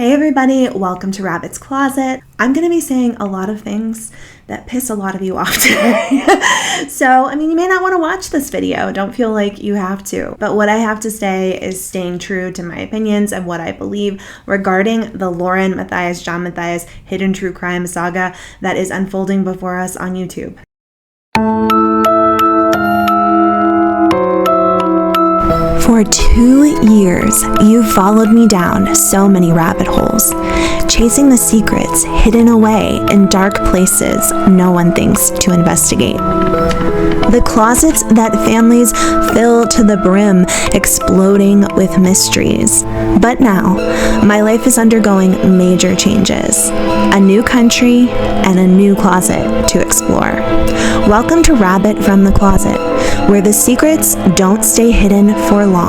Hey everybody, welcome to Rabbit's Closet. I'm going to be saying a lot of things that piss a lot of you off today. So, you may not want to watch this video. Don't feel like you have to. But what I have to say is staying true to my opinions and what I believe regarding the Lauren, Matthias, John Matthias hidden true crime saga that is unfolding before us on YouTube. For 2 years, you followed me down so many rabbit holes, chasing the secrets hidden away in dark places no one thinks to investigate. The closets that families fill to the brim, exploding with mysteries. But now, my life is undergoing major changes. A new country and a new closet to explore. Welcome to Rabbit from the Closet, where the secrets don't stay hidden for long.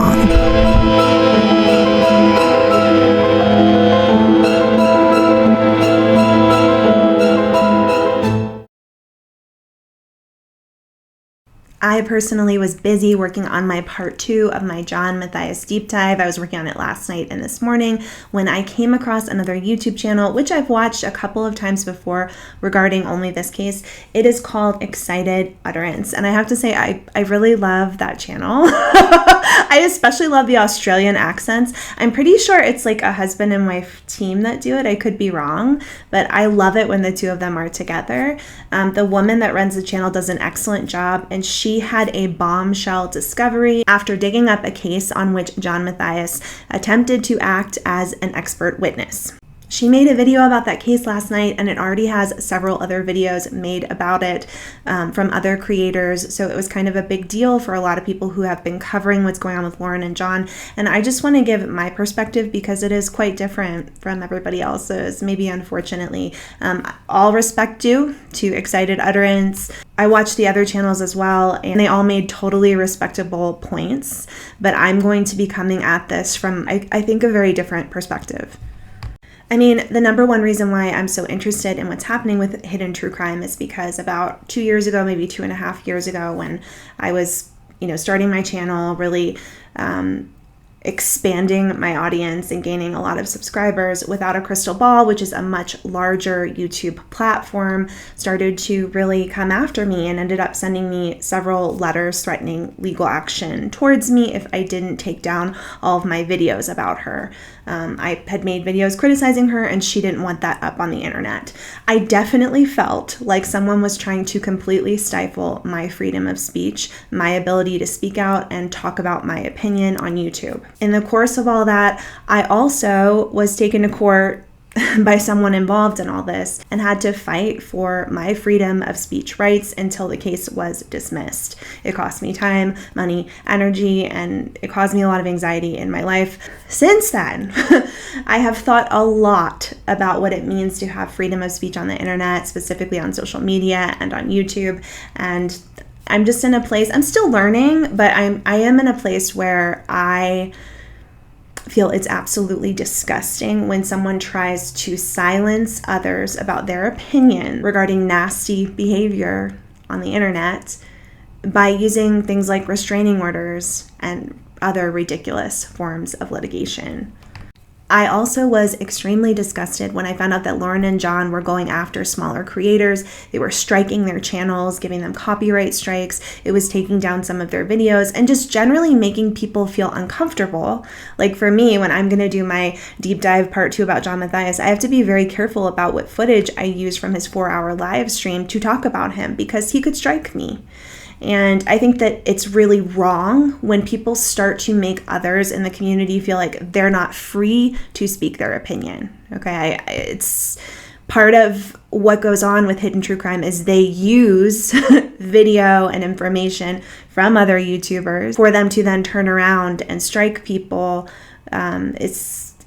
I personally was busy working on my part 2 of my John Matthias deep dive. I was working on it last night and this morning when I came across another YouTube channel, which I've watched a couple of times before regarding only this case. It is called Excited Utterance. And I have to say, I really love that channel. I especially love the Australian accents. I'm pretty sure it's like a husband and wife team that do it. I could be wrong, but I love it when the two of them are together. The woman that runs the channel does an excellent job, and she had a bombshell discovery after digging up a case on which John Matthias attempted to act as an expert witness. She made a video about that case last night, and it already has several other videos made about it from other creators. So it was kind of a big deal for a lot of people who have been covering what's going on with Lauren and John. And I just want to give my perspective because it is quite different from everybody else's, maybe unfortunately. All respect due to Excited Utterance. I watched the other channels as well, and they all made totally respectable points. But I'm going to be coming at this from, I think, a very different perspective. The number one reason why I'm so interested in what's happening with hidden true crime is because about 2 years ago, maybe 2.5 years ago, when I was, starting my channel, really expanding my audience and gaining a lot of subscribers, Without a Crystal Ball, which is a much larger YouTube platform, started to really come after me and ended up sending me several letters threatening legal action towards me if I didn't take down all of my videos about her. I had made videos criticizing her, and she didn't want that up on the internet. I definitely felt like someone was trying to completely stifle my freedom of speech, my ability to speak out and talk about my opinion on YouTube. In the course of all that, I also was taken to court by someone involved in all this and had to fight for my freedom of speech rights until the case was dismissed. It cost me time, money, energy, and it caused me a lot of anxiety in my life. Since then, I have thought a lot about what it means to have freedom of speech on the internet, specifically on social media and on YouTube. And I'm just in a place, I'm still learning, but I am in a place where I feel it's absolutely disgusting when someone tries to silence others about their opinion regarding nasty behavior on the internet by using things like restraining orders and other ridiculous forms of litigation. I also was extremely disgusted when I found out that Lauren and John were going after smaller creators. They were striking their channels, giving them copyright strikes. It was taking down some of their videos and just generally making people feel uncomfortable. Like for me, when I'm going to do my deep dive part 2 about John Matthias, I have to be very careful about what footage I use from his 4-hour live stream to talk about him because he could strike me. And I think that it's really wrong when people start to make others in the community feel like they're not free to speak their opinion. Okay, it's part of what goes on with hidden true crime is they use video and information from other YouTubers for them to then turn around and strike people.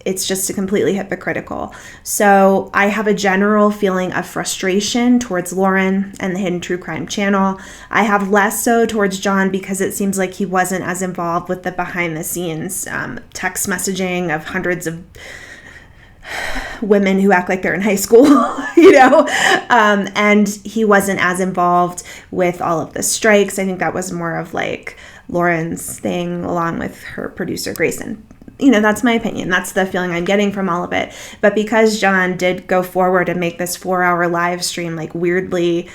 It's just completely hypocritical. So I have a general feeling of frustration towards Lauren and the Hidden True Crime channel. I have less so towards John because it seems like he wasn't as involved with the behind the scenes text messaging of hundreds of women who act like they're in high school, and he wasn't as involved with all of the strikes. I think that was more of like Lauren's thing along with her producer Grayson. That's my opinion. That's the feeling I'm getting from all of it. But because John did go forward and make this 4-hour live stream, like weirdly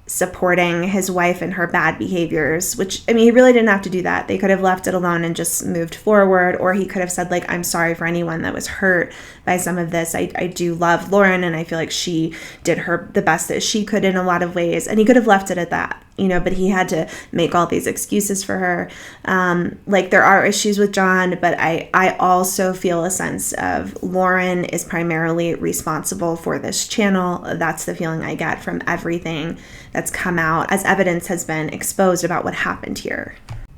supporting his wife and her bad behaviors, which, he really didn't have to do that. They could have left it alone and just moved forward, or he could have said, like, I'm sorry for anyone that was hurt by some of this. I do love Lauren, and I feel like she did the best that she could in a lot of ways, and he could have left it at that, but he had to make all these excuses for her. There are issues with John, but I also feel a sense of Lauren is primarily responsible for this channel. That's the feeling I get from everything that's come out as evidence has been exposed about what happened here.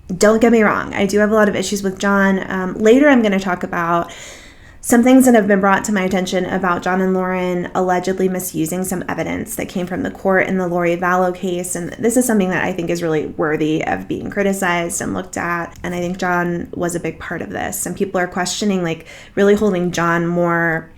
Don't get me wrong, I do have a lot of issues with John. Later I'm going to talk about some things that have been brought to my attention about John and Lauren allegedly misusing some evidence that came from the court in the Lori Vallow case. And this is something that I think is really worthy of being criticized and looked at. And I think John was a big part of this. And people are questioning, really holding John more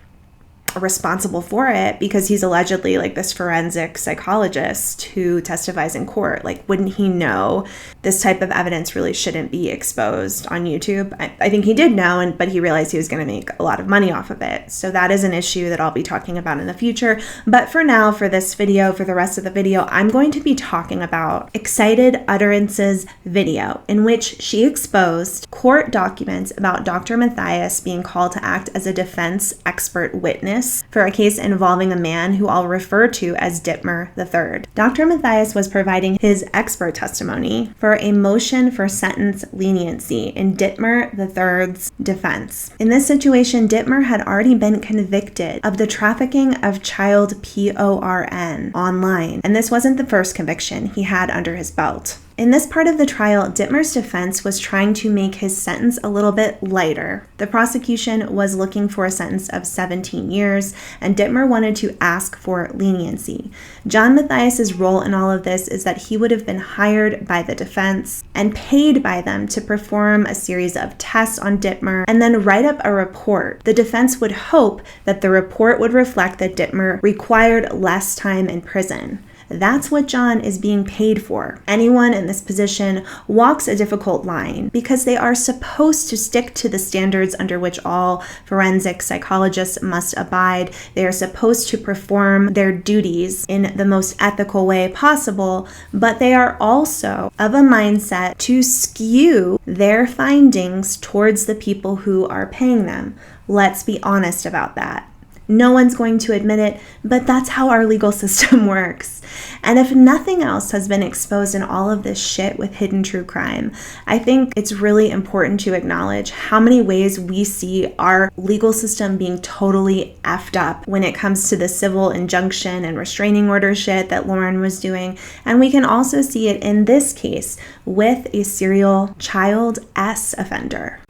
responsible for it because he's allegedly this forensic psychologist who testifies in court. Wouldn't he know this type of evidence really shouldn't be exposed on YouTube? I think he did know, but he realized he was going to make a lot of money off of it. So that is an issue that I'll be talking about in the future. But for now, for this video, for the rest of the video, I'm going to be talking about Excited Utterances video, in which she exposed court documents about Dr. Matthias being called to act as a defense expert witness for a case involving a man who I'll refer to as Dittmer III. Dr. Matthias was providing his expert testimony for a motion for sentence leniency in Dittmer III's defense. In this situation, Dittmer had already been convicted of the trafficking of child porn online, and this wasn't the first conviction he had under his belt. In this part of the trial, Dittmer's defense was trying to make his sentence a little bit lighter. The prosecution was looking for a sentence of 17 years, and Dittmer wanted to ask for leniency. John Matthias's role in all of this is that he would have been hired by the defense and paid by them to perform a series of tests on Dittmer and then write up a report. The defense would hope that the report would reflect that Dittmer required less time in prison. That's what John is being paid for. Anyone in this position walks a difficult line because they are supposed to stick to the standards under which all forensic psychologists must abide. They are supposed to perform their duties in the most ethical way possible, but they are also of a mindset to skew their findings towards the people who are paying them. Let's be honest about that. No one's going to admit it, but that's how our legal system works. And if nothing else has been exposed in all of this shit with hidden true crime, I think it's really important to acknowledge how many ways we see our legal system being totally effed up when it comes to the civil injunction and restraining order shit that Lauren was doing. And we can also see it in this case with a serial child S offender.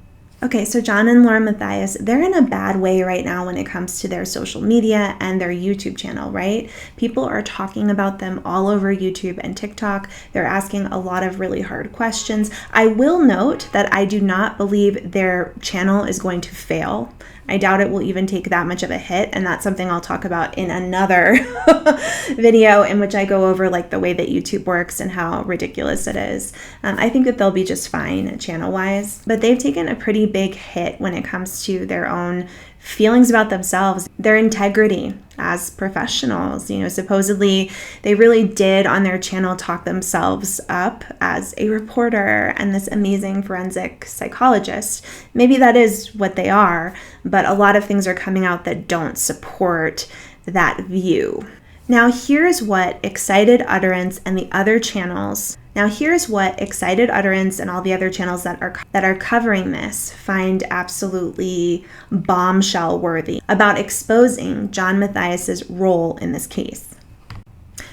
Okay, so John and Lauren Matthias, they're in a bad way right now when it comes to their social media and their YouTube channel, right? People are talking about them all over YouTube and TikTok. They're asking a lot of really hard questions. I will note that I do not believe their channel is going to fail. I doubt it will even take that much of a hit, and that's something I'll talk about in another video in which I go over the way that YouTube works and how ridiculous it is. I think that they'll be just fine channel-wise, but they've taken a pretty big hit when it comes to their own feelings about themselves, their integrity as professionals. Supposedly they really did on their channel talk themselves up as a reporter and this amazing forensic psychologist. Maybe that is what they are, but a lot of things are coming out that don't support that view. Now here's what Excited Utterance and the other channels all the other channels that are covering this find absolutely bombshell worthy about exposing John Matthias's role in this case.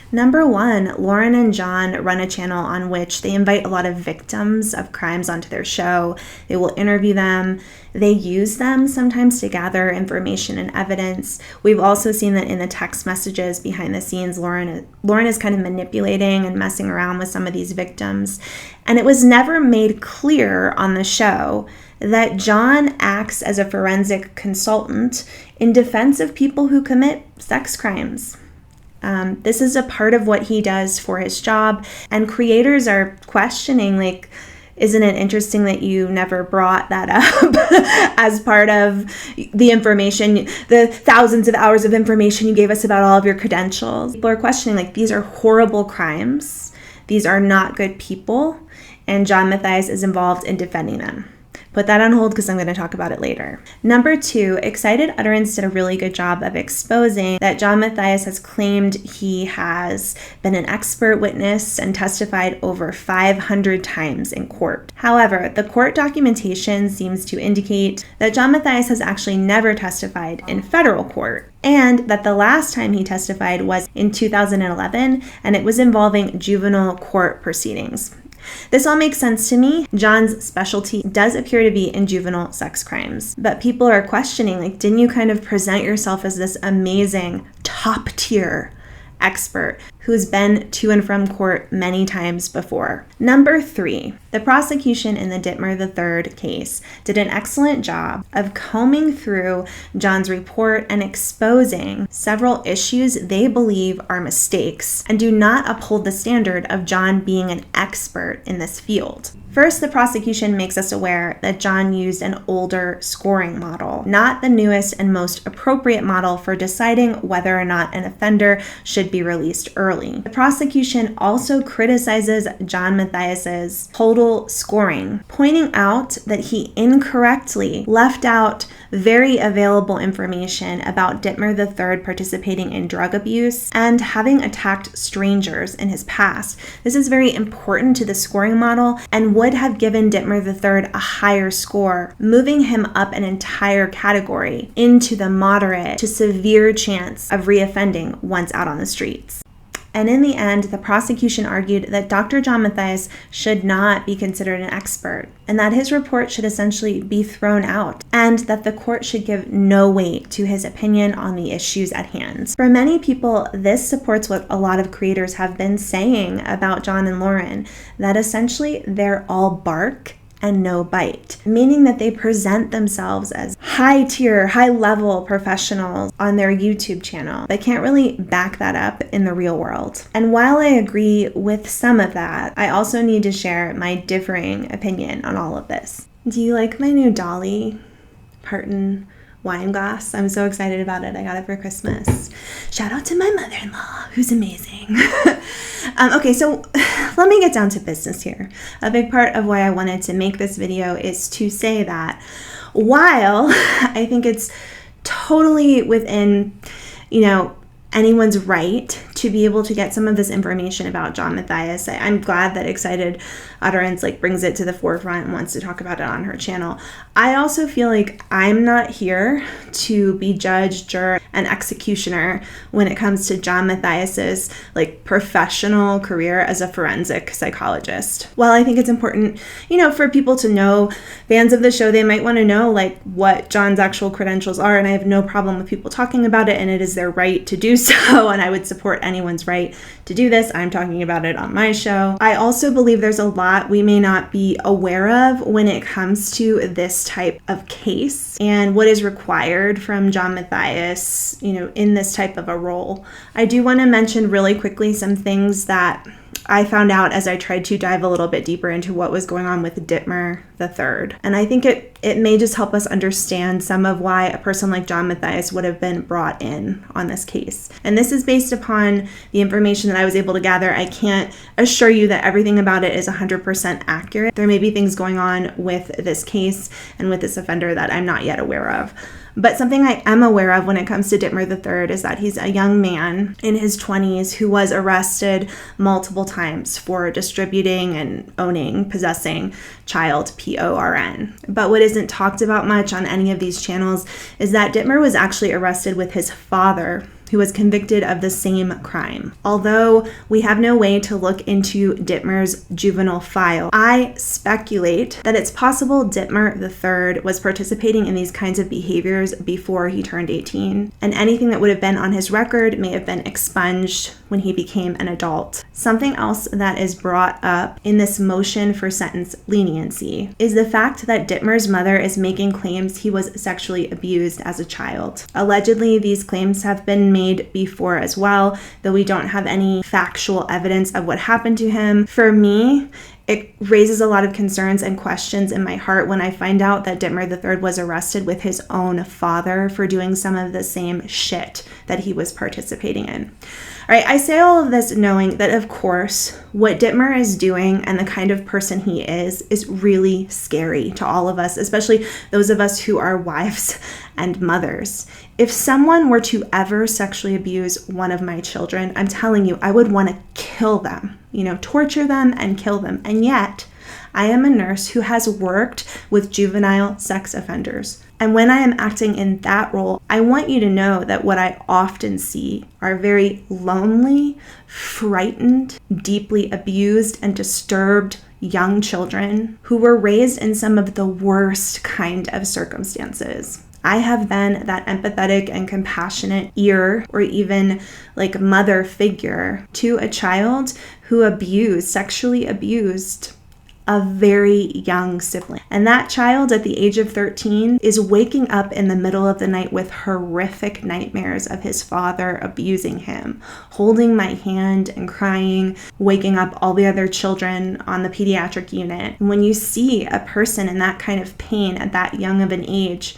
Number one, Lauren and John run a channel on which they invite a lot of victims of crimes onto their show. They will interview them. They use them sometimes to gather information and evidence. We've also seen that in the text messages behind the scenes, Lauren is kind of manipulating and messing around with some of these victims. And it was never made clear on the show that John acts as a forensic consultant in defense of people who commit sex crimes. This is a part of what he does for his job, and creators are questioning, Isn't it interesting that you never brought that up as part of the information, the thousands of hours of information you gave us about all of your credentials? People are questioning, like, these are horrible crimes. These are not good people. And John Matthias is involved in defending them. Put that on hold because I'm going to talk about it later. Number 2, Excited Utterance did a really good job of exposing that John Matthias has claimed he has been an expert witness and testified over 500 times in court. However, the court documentation seems to indicate that John Matthias has actually never testified in federal court, and that the last time he testified was in 2011, and it was involving juvenile court proceedings. This all makes sense to me. John's specialty does appear to be in juvenile sex crimes, but people are questioning, like, didn't you kind of present yourself as this amazing top tier expert who's been to and from court many times before? Number 3, the prosecution in the Dittmer III case did an excellent job of combing through John's report and exposing several issues they believe are mistakes and do not uphold the standard of John being an expert in this field. First, the prosecution makes us aware that John used an older scoring model, not the newest and most appropriate model for deciding whether or not an offender should be released early. The prosecution also criticizes John Matthias's total scoring, pointing out that he incorrectly left out very available information about Dittmer III participating in drug abuse and having attacked strangers in his past. This is very important to the scoring model and would have given Dittmer III a higher score, moving him up an entire category into the moderate to severe chance of reoffending once out on the streets. And in the end, the prosecution argued that Dr. John Matthias should not be considered an expert, and that his report should essentially be thrown out, and that the court should give no weight to his opinion on the issues at hand. For many people, this supports what a lot of creators have been saying about John and Lauren, that essentially they're all bark and no bite, meaning that they present themselves as high-tier, high-level professionals on their YouTube channel, but can't really back that up in the real world. And while I agree with some of that, I also need to share my differing opinion on all of this. Do you like my new Dolly Parton wine glass? I'm so excited about it. I got it for Christmas. Shout out to my mother-in-law, who's amazing. Okay, so let me get down to business here. A big part of why I wanted to make this video is to say that while I think it's totally within, anyone's right to be able to get some of this information about John Matthias. I'm glad that Excited Utterance brings it to the forefront and wants to talk about it on her channel. I also feel like I'm not here to be judge, juror, and executioner when it comes to John Matthias's professional career as a forensic psychologist. While I think it's important, for people to know, fans of the show, they might want to know what John's actual credentials are, and I have no problem with people talking about it, and it is their right to do so, and I would support anyone's right to do this. I'm talking about it on my show. I also believe there's a lot we may not be aware of when it comes to this type of case and what is required from John Matthias, in this type of a role. I do want to mention really quickly some things that I found out as I tried to dive a little bit deeper into what was going on with Dittmer III. And I think it may just help us understand some of why a person like John Matthias would have been brought in on this case. And this is based upon the information that I was able to gather. I can't assure you that everything about it is 100% accurate. There may be things going on with this case and with this offender that I'm not yet aware of. But something I am aware of when it comes to Dittmer III is that he's a young man in his 20s who was arrested multiple times for distributing and owning, possessing child porn. But what isn't talked about much on any of these channels is that Dittmer was actually arrested with his father, who was convicted of the same crime. Although we have no way to look into Dittmer's juvenile file, I speculate that it's possible Dittmer III was participating in these kinds of behaviors before he turned 18, and anything that would have been on his record may have been expunged when he became an adult. Something else that is brought up in this motion for sentence leniency is the fact that Dittmer's mother is making claims he was sexually abused as a child. Allegedly, these claims have been made before as well, though we don't have any factual evidence of what happened to him. For me, it raises a lot of concerns and questions in my heart when I find out that Dittmer III was arrested with his own father for doing some of the same shit that he was participating in. All right, I say all of this knowing that, of course, what Dittmer is doing and the kind of person he is really scary to all of us, especially those of us who are wives and mothers. If someone were to ever sexually abuse one of my children, I'm telling you, I would want to kill them, torture them and kill them. And yet, I am a nurse who has worked with juvenile sex offenders. And when I am acting in that role, I want you to know that what I often see are very lonely, frightened, deeply abused, and disturbed young children who were raised in some of the worst kind of circumstances. I have been that empathetic and compassionate ear or even like mother figure to a child who sexually abused a very young sibling. And that child at the age of 13 is waking up in the middle of the night with horrific nightmares of his father abusing him, holding my hand and crying, waking up all the other children on the pediatric unit. And when you see a person in that kind of pain at that young of an age,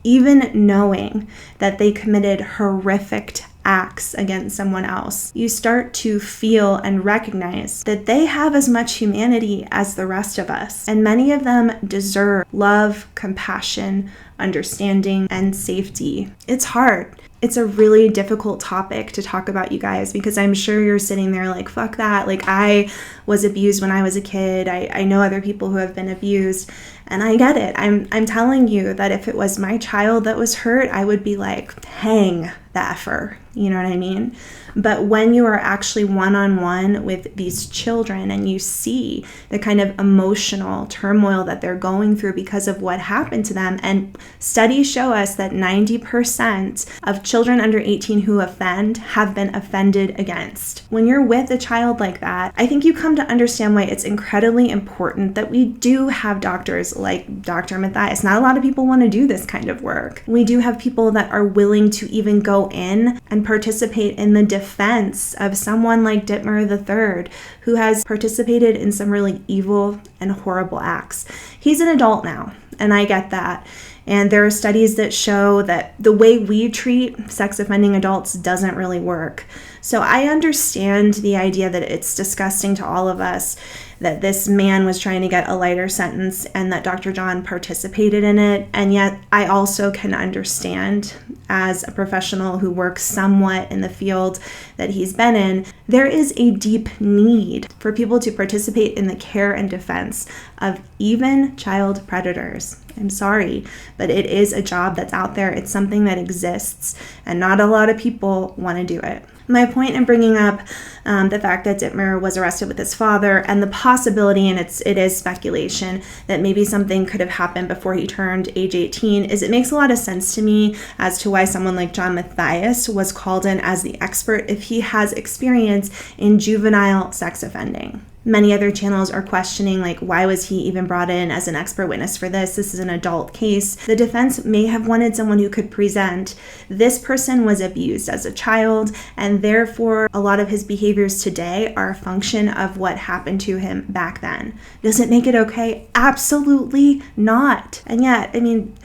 even knowing that they committed horrific acts against someone else, you start to feel and recognize that they have as much humanity as the rest of us. And many of them deserve love, compassion, understanding, and safety. It's hard. It's a really difficult topic to talk about, you guys, because I'm sure you're sitting there like, fuck that. Like, I was abused when I was a kid. I know other people who have been abused, and I get it. I'm telling you that if it was my child that was hurt, I would be like, hang the effer. You know what I mean? But when you are actually one-on-one with these children and you see the kind of emotional turmoil that they're going through because of what happened to them, and studies show us that 90% of children under 18 who offend have been offended against. When you're with a child like that, I think you come to understand why it's incredibly important that we do have doctors like Dr. Matthias. Not a lot of people want to do this kind of work. We do have people that are willing to even go in and participate in the defense of someone like Dittmer III, who has participated in some really evil and horrible acts. He's an adult now, and I get that. And there are studies that show that the way we treat sex offending adults doesn't really work. So I understand the idea that it's disgusting to all of us that this man was trying to get a lighter sentence and that Dr. John participated in it. And yet I also can understand, as a professional who works somewhat in the field that he's been in, there is a deep need for people to participate in the care and defense of even child predators. I'm sorry, but it is a job that's out there. It's something that exists, and not a lot of people want to do it. My point in bringing up the fact that Dittmer was arrested with his father and the possibility, and it is speculation, that maybe something could have happened before he turned age 18 is it makes a lot of sense to me as to why someone like John Matthias was called in as the expert if he has experience in juvenile sex offending. Many other channels are questioning, like, why was he even brought in as an expert witness for this? This is an adult case. The defense may have wanted someone who could present this person was abused as a child, and therefore a lot of his behaviors today are a function of what happened to him back then. Does it make it okay? Absolutely not. And yet,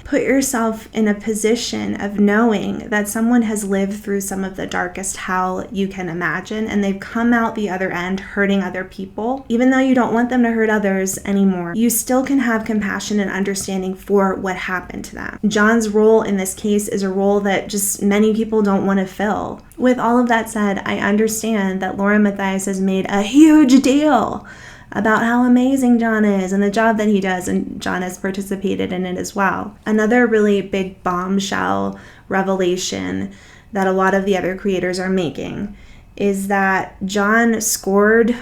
put yourself in a position of knowing that someone has lived through some of the darkest hell you can imagine, and they've come out the other end hurting other people. Even though you don't want them to hurt others anymore, you still can have compassion and understanding for what happened to them. John's role in this case is a role that just many people don't want to fill. With all of that said, I understand that Laura Matthias has made a huge deal about how amazing John is and the job that he does, and John has participated in it as well. Another really big bombshell revelation that a lot of the other creators are making is that John scored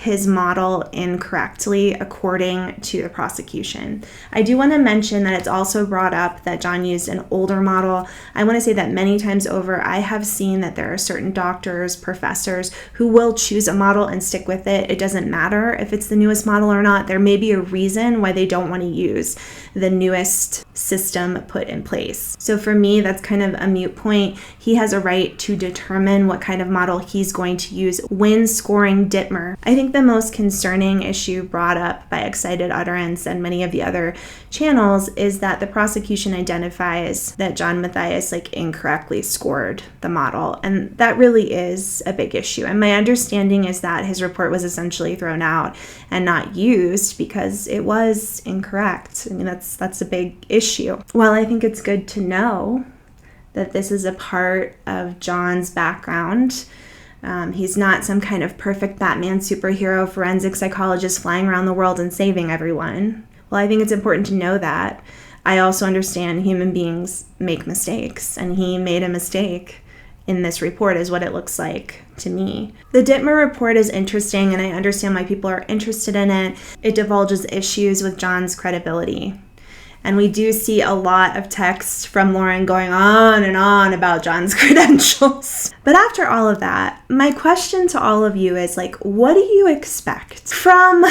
his model incorrectly according to the prosecution. I do want to mention that it's also brought up that John used an older model. I want to say that many times over, I have seen that there are certain doctors, professors who will choose a model and stick with it. It doesn't matter if it's the newest model or not. There may be a reason why they don't want to use the newest system put in place. So for me, that's kind of a moot point. He has a right to determine what kind of model he's going to use when scoring Dittmer. I think the most concerning issue brought up by Excited Utterance and many of the other channels is that the prosecution identifies that John Matthias incorrectly scored the model. And that really is a big issue. And my understanding is that his report was essentially thrown out and not used because it was incorrect. I mean, that's a big issue. Well, I think it's good to know that this is a part of John's background. He's not some kind of perfect Batman superhero forensic psychologist flying around the world and saving everyone. Well, I think it's important to know that. I also understand human beings make mistakes, and he made a mistake in this report is what it looks like to me. The Dittmer report is interesting, and I understand why people are interested in it. It divulges issues with John's credibility. And we do see a lot of text from Lauren going on and on about John's credentials. But after all of that, my question to all of you is what do you expect from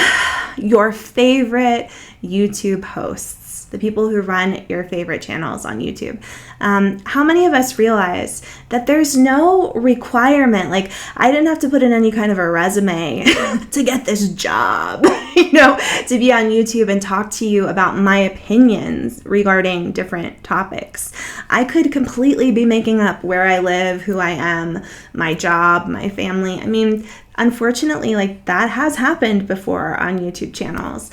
your favorite YouTube hosts? The people who run your favorite channels on YouTube. How many of us realize that there's no requirement? I didn't have to put in any kind of a resume to get this job, to be on YouTube and talk to you about my opinions regarding different topics. I could completely be making up where I live, who I am, my job, my family. I mean, unfortunately, that has happened before on YouTube channels.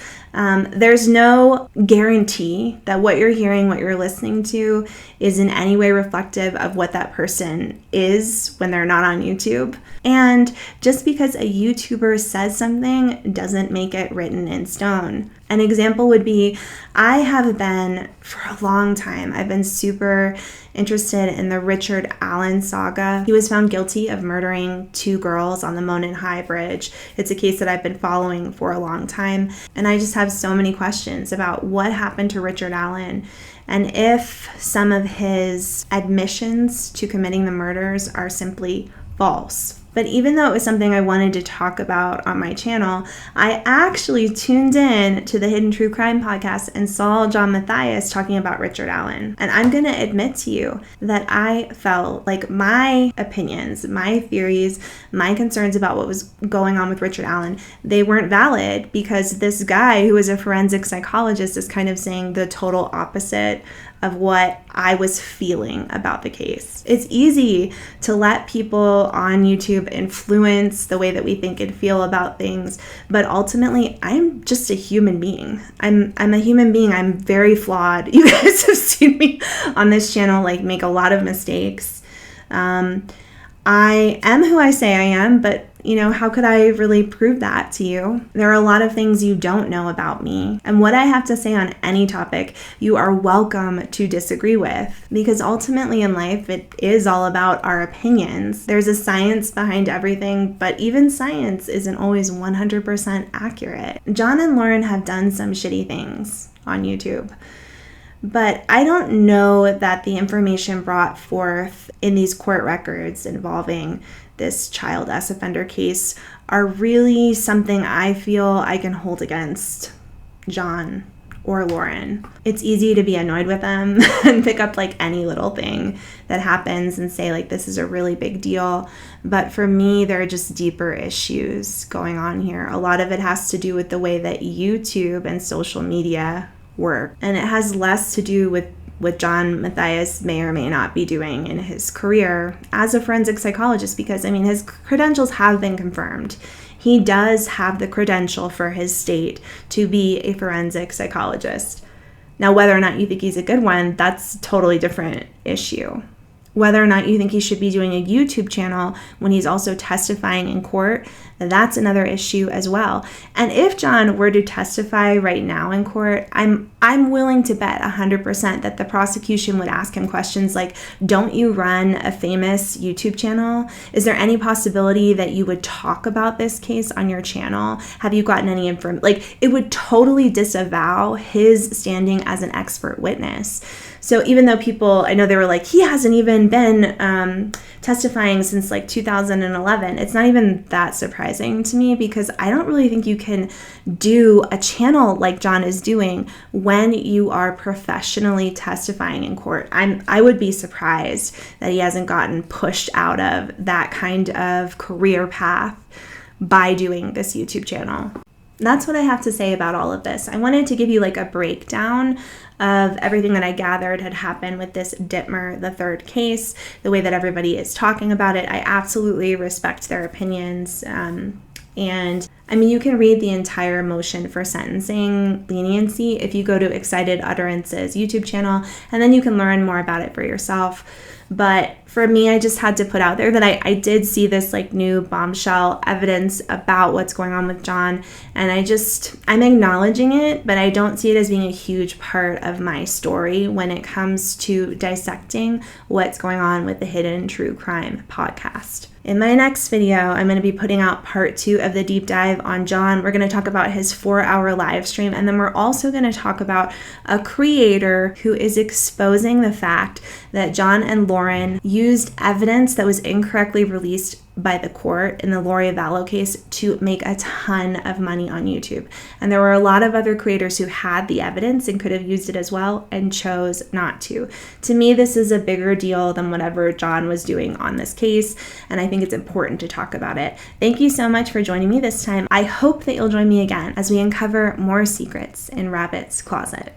There's no guarantee that what you're hearing, what you're listening to is in any way reflective of what that person is when they're not on YouTube. And just because a YouTuber says something doesn't make it written in stone. An example would be, I have been, for a long time, I've been super interested in the Richard Allen saga. He was found guilty of murdering 2 girls on the Monon High Bridge. It's a case that I've been following for a long time, and I just have so many questions about what happened to Richard Allen and if some of his admissions to committing the murders are simply false. But even though it was something I wanted to talk about on my channel, I actually tuned in to the Hidden True Crime podcast and saw John Matthias talking about Richard Allen. And I'm going to admit to you that I felt like my opinions, my theories, my concerns about what was going on with Richard Allen, they weren't valid because this guy who is a forensic psychologist is kind of saying the total opposite of what I was feeling about the case. It's easy to let people on YouTube influence the way that we think and feel about things, but ultimately, I'm just a human being. I'm a human being. I'm very flawed. You guys have seen me on this channel make a lot of mistakes. I am who I say I am, but how could I really prove that to you? There are a lot of things you don't know about me. And what I have to say on any topic, you are welcome to disagree with. Because ultimately in life, it is all about our opinions. There's a science behind everything, but even science isn't always 100% accurate. John and Lauren have done some shitty things on YouTube. But I don't know that the information brought forth in these court records involving this child S offender case are really something I feel I can hold against John or Lauren. It's easy to be annoyed with them and pick up any little thing that happens and say this is a really big deal. But for me, there are just deeper issues going on here. A lot of it has to do with the way that YouTube and social media work. And it has less to do with what John Matthias may or may not be doing in his career as a forensic psychologist, because his credentials have been confirmed. He does have the credential for his state to be a forensic psychologist. Now, whether or not you think he's a good one, that's a totally different issue. Whether or not you think he should be doing a YouTube channel when he's also testifying in court, that's another issue as well. And if John were to testify right now in court, I'm willing to bet 100% that the prosecution would ask him questions like, don't you run a famous YouTube channel? Is there any possibility that you would talk about this case on your channel? Have you gotten any information? Like, it would totally disavow his standing as an expert witness. So even though people, I know they were like, he hasn't even been testifying since like 2011, it's not even that surprising to me, because I don't really think you can do a channel like John is doing when you are professionally testifying in court. I would be surprised that he hasn't gotten pushed out of that kind of career path by doing this YouTube channel. That's what I have to say about all of this. I wanted to give you like a breakdown of everything that I gathered had happened with this Dittmer III case, the way that everybody is talking about it. I absolutely respect their opinions. And I mean, you can read the entire motion for sentencing leniency if you go to Excited Utterances YouTube channel, and then you can learn more about it for yourself. But for me, I just had to put out there that I did see this like new bombshell evidence about what's going on with John. And I'm acknowledging it, but I don't see it as being a huge part of my story when it comes to dissecting what's going on with the Hidden True Crime podcast. In my next video, I'm going to be putting out part 2 of the deep dive on John. We're going to talk about his 4-hour live stream, and then we're also going to talk about a creator who is exposing the fact that John and Lauren used evidence that was incorrectly released by the court in the Lori Vallow case to make a ton of money on YouTube. And there were a lot of other creators who had the evidence and could have used it as well and chose not to. To me, this is a bigger deal than whatever John was doing on this case, and I think it's important to talk about it. Thank you so much for joining me this time. I hope that you'll join me again as we uncover more secrets in Rabbit's Closet.